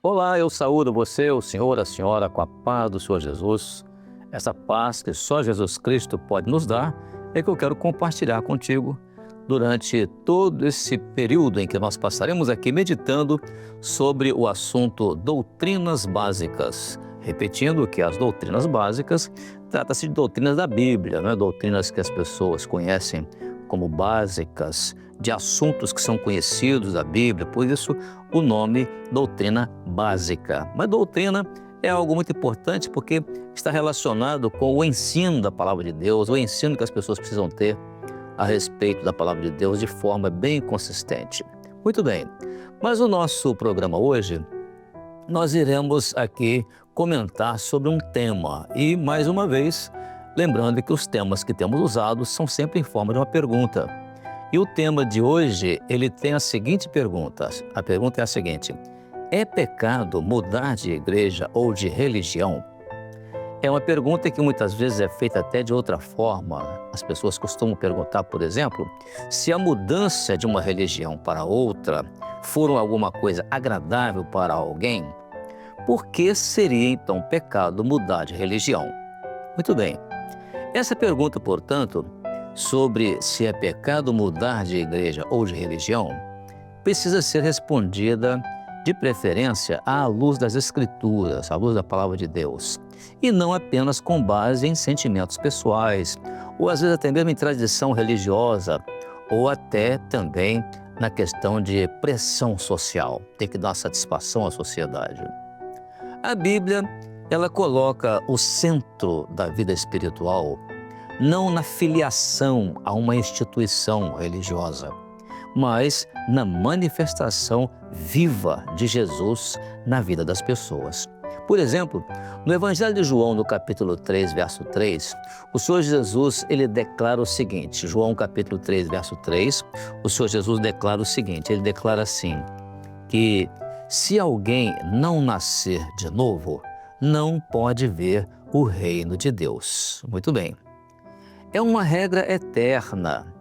Olá, eu saúdo você, o senhor, a senhora, com a paz do Senhor Jesus. Essa paz que só Jesus Cristo pode nos dar é que eu quero compartilhar contigo durante todo esse período em que nós passaremos aqui meditando sobre o assunto doutrinas básicas. Repetindo que as doutrinas básicas trata-se de doutrinas da Bíblia, não é doutrinas que as pessoas conhecem como básicas, de assuntos que são conhecidos da Bíblia, por isso o nome doutrina básica. Mas doutrina é algo muito importante porque está relacionado com o ensino da palavra de Deus, o ensino que as pessoas precisam ter a respeito da palavra de Deus de forma bem consistente. Muito bem, mas o nosso programa hoje, nós iremos aqui comentar sobre um tema e, mais uma vez, lembrando que os temas que temos usado são sempre em forma de uma pergunta. E o tema de hoje, ele tem a seguinte pergunta. A pergunta é a seguinte: é pecado mudar de igreja ou de religião? É uma pergunta que muitas vezes é feita até de outra forma. As pessoas costumam perguntar, por exemplo, se a mudança de uma religião para outra for alguma coisa agradável para alguém, por que seria então pecado mudar de religião? Muito bem. Essa pergunta, portanto, sobre se é pecado mudar de igreja ou de religião, precisa ser respondida de preferência à luz das Escrituras, à luz da palavra de Deus, e não apenas com base em sentimentos pessoais, ou às vezes até mesmo em tradição religiosa, ou até também na questão de pressão social, tem que dar satisfação à sociedade. A Bíblia, ela coloca o centro da vida espiritual não na filiação a uma instituição religiosa, mas na manifestação viva de Jesus na vida das pessoas. Por exemplo, no Evangelho de João, no capítulo 3, verso 3, o Senhor Jesus, ele declara o seguinte, João capítulo 3, verso 3, o Senhor Jesus declara o seguinte, ele declara assim, que se alguém não nascer de novo, não pode ver o reino de Deus. Muito bem. É uma regra eterna,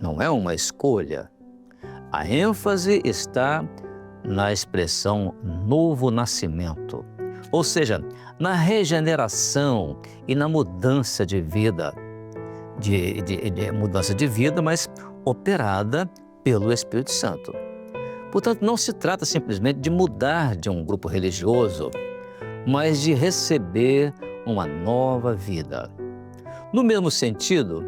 não é uma escolha. A ênfase está na expressão novo nascimento, ou seja, na regeneração e na mudança de vida, mudança de vida, mas operada pelo Espírito Santo. Portanto, não se trata simplesmente de mudar de um grupo religioso, mas de receber uma nova vida. No mesmo sentido,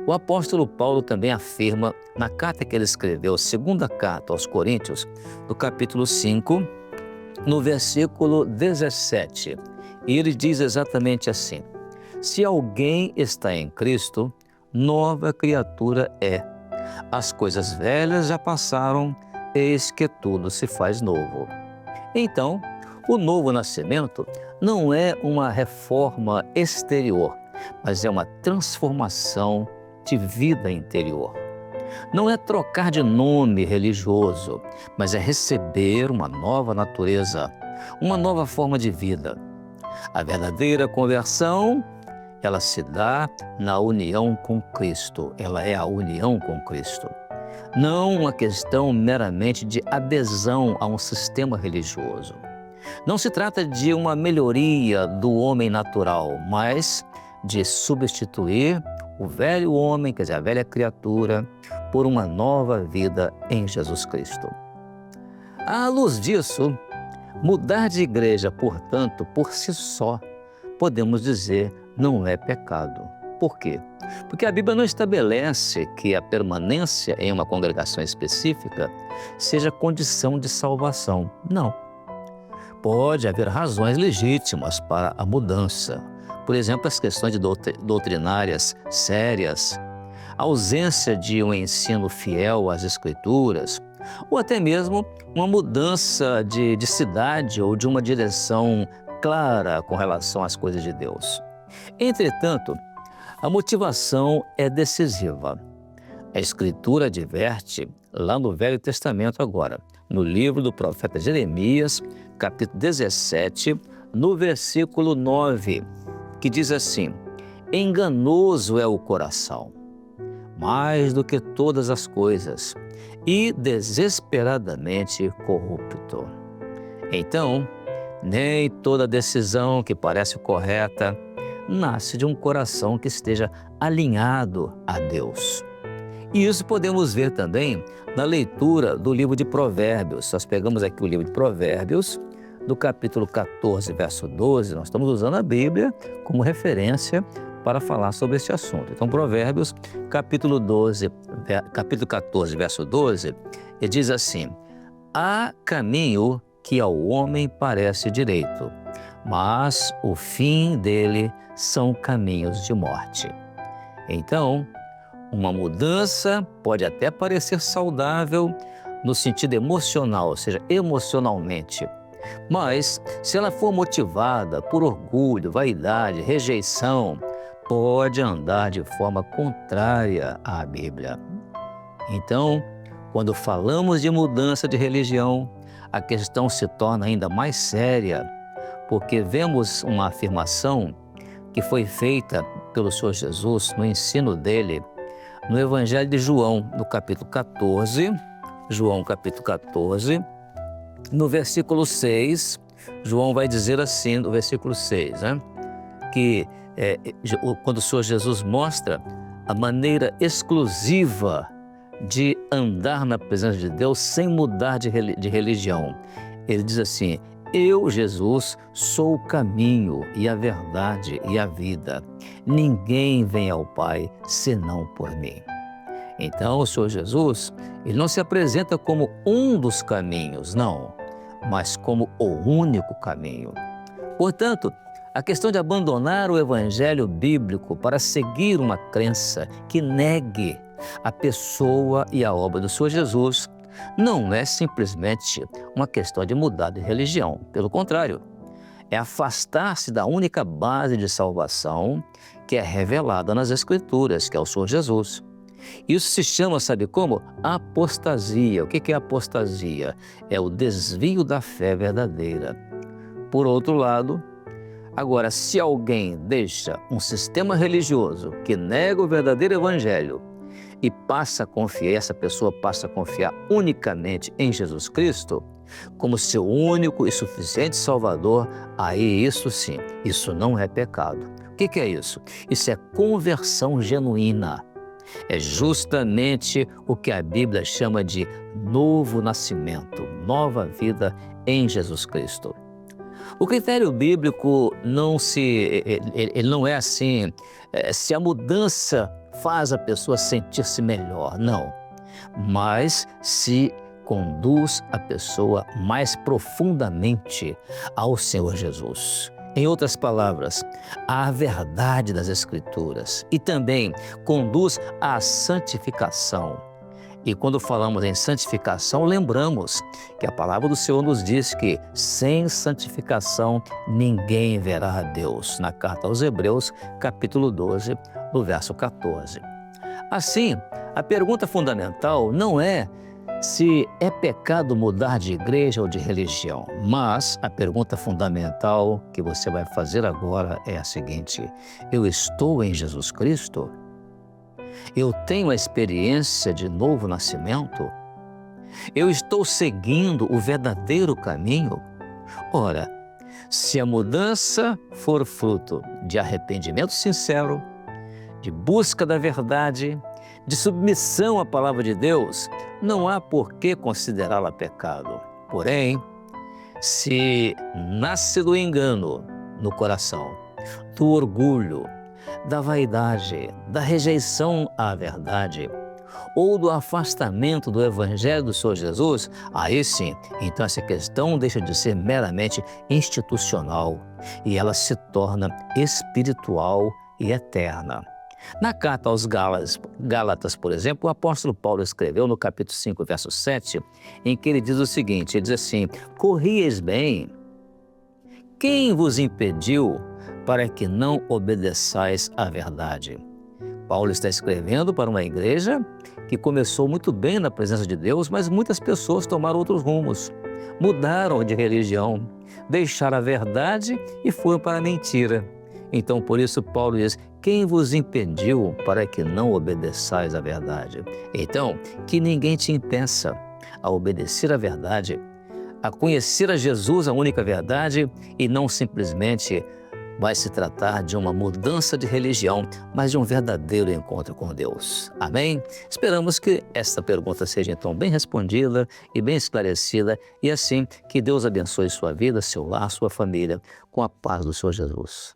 o apóstolo Paulo também afirma na carta que ele escreveu, segunda carta aos Coríntios, no capítulo 5, no versículo 17. E ele diz exatamente assim: se alguém está em Cristo, nova criatura é. As coisas velhas já passaram, eis que tudo se faz novo. Então, o novo nascimento não é uma reforma exterior, mas é uma transformação de vida interior. Não é trocar de nome religioso, mas é receber uma nova natureza, uma nova forma de vida. A verdadeira conversão, ela se dá na união com Cristo, ela é a união com Cristo. Não uma questão meramente de adesão a um sistema religioso. Não se trata de uma melhoria do homem natural, mas de substituir o velho homem, quer dizer, a velha criatura, por uma nova vida em Jesus Cristo. À luz disso, mudar de igreja, portanto, por si só, podemos dizer, não é pecado. Por quê? Porque a Bíblia não estabelece que a permanência em uma congregação específica seja condição de salvação. Não. Pode haver razões legítimas para a mudança. Por exemplo, as questões doutrinárias sérias, a ausência de um ensino fiel às Escrituras, ou até mesmo uma mudança de cidade ou de uma direção clara com relação às coisas de Deus. Entretanto, a motivação é decisiva. A Escritura adverte, lá no Velho Testamento agora, no livro do profeta Jeremias, capítulo 17, no versículo 9, que diz assim: enganoso é o coração, mais do que todas as coisas, e desesperadamente corrupto. Então, Nem toda decisão que parece correta nasce de um coração que esteja alinhado a Deus. E isso podemos ver também na leitura do livro de Provérbios. Nós pegamos aqui o livro de Provérbios, do capítulo 14, verso 12. Nós estamos usando a Bíblia como referência para falar sobre este assunto. Então, Provérbios, capítulo 14, verso 12, ele diz assim: há caminho que ao homem parece direito, mas o fim dele são caminhos de morte. Então, uma mudança pode até parecer saudável no sentido emocional, ou seja, emocionalmente. Mas, se ela for motivada por orgulho, vaidade, rejeição, pode andar de forma contrária à Bíblia. Então, quando falamos de mudança de religião, a questão se torna ainda mais séria, porque vemos uma afirmação que foi feita pelo Senhor Jesus no ensino dele, no Evangelho de João, no capítulo 14, João capítulo 14, no versículo 6, João vai dizer assim, no versículo 6, que quando o Senhor Jesus mostra a maneira exclusiva de andar na presença de Deus sem mudar de religião. Ele diz assim: eu, Jesus, sou o caminho e a verdade e a vida. Ninguém vem ao Pai senão por mim. Então, o Senhor Jesus, ele não se apresenta como um dos caminhos, não, mas como o único caminho. Portanto, a questão de abandonar o evangelho bíblico para seguir uma crença que negue a pessoa e a obra do Senhor Jesus não é simplesmente uma questão de mudar de religião. Pelo contrário, é afastar-se da única base de salvação que é revelada nas Escrituras, que é o Senhor Jesus. Isso se chama, sabe como? Apostasia. O que é apostasia? É o desvio da fé verdadeira. Por outro lado, agora, se alguém deixa um sistema religioso que nega o verdadeiro evangelho e essa pessoa passa a confiar unicamente em Jesus Cristo como seu único e suficiente Salvador, aí isso sim, isso não é pecado. O que é isso? Isso é conversão genuína. É justamente o que a Bíblia chama de novo nascimento, nova vida em Jesus Cristo. O critério bíblico não é assim, se a mudança faz a pessoa sentir-se melhor, não. Mas se conduz a pessoa mais profundamente ao Senhor Jesus. Em outras palavras, à verdade das Escrituras e também conduz à santificação. E quando falamos em santificação, lembramos que a palavra do Senhor nos diz que sem santificação ninguém verá a Deus, na carta aos Hebreus, capítulo 12, no verso 14. Assim, a pergunta fundamental não é se é pecado mudar de igreja ou de religião, mas a pergunta fundamental que você vai fazer agora é a seguinte: eu estou em Jesus Cristo? Eu tenho a experiência de novo nascimento? Eu estou seguindo o verdadeiro caminho? Ora, se a mudança for fruto de arrependimento sincero, de busca da verdade, de submissão à palavra de Deus, não há por que considerá-la pecado. Porém, se nasce do engano no coração, do orgulho, da vaidade, da rejeição à verdade ou do afastamento do Evangelho do Senhor Jesus, aí sim, então essa questão deixa de ser meramente institucional e ela se torna espiritual e eterna. Na carta aos Gálatas, por exemplo, o apóstolo Paulo escreveu no capítulo 5, verso 7, em que ele diz o seguinte, ele diz assim: corrieis bem, quem vos impediu para que não obedeçais à verdade? Paulo está escrevendo para uma igreja que começou muito bem na presença de Deus, mas muitas pessoas tomaram outros rumos, mudaram de religião, deixaram a verdade e foram para a mentira. Então, por isso, Paulo diz: quem vos impediu para que não obedeçais à verdade? Então, que ninguém te impeça a obedecer à verdade, a conhecer a Jesus, a única verdade, e não simplesmente vai se tratar de uma mudança de religião, mas de um verdadeiro encontro com Deus. Amém? Esperamos que esta pergunta seja então bem respondida e bem esclarecida, e assim que Deus abençoe sua vida, seu lar, sua família, com a paz do Senhor Jesus.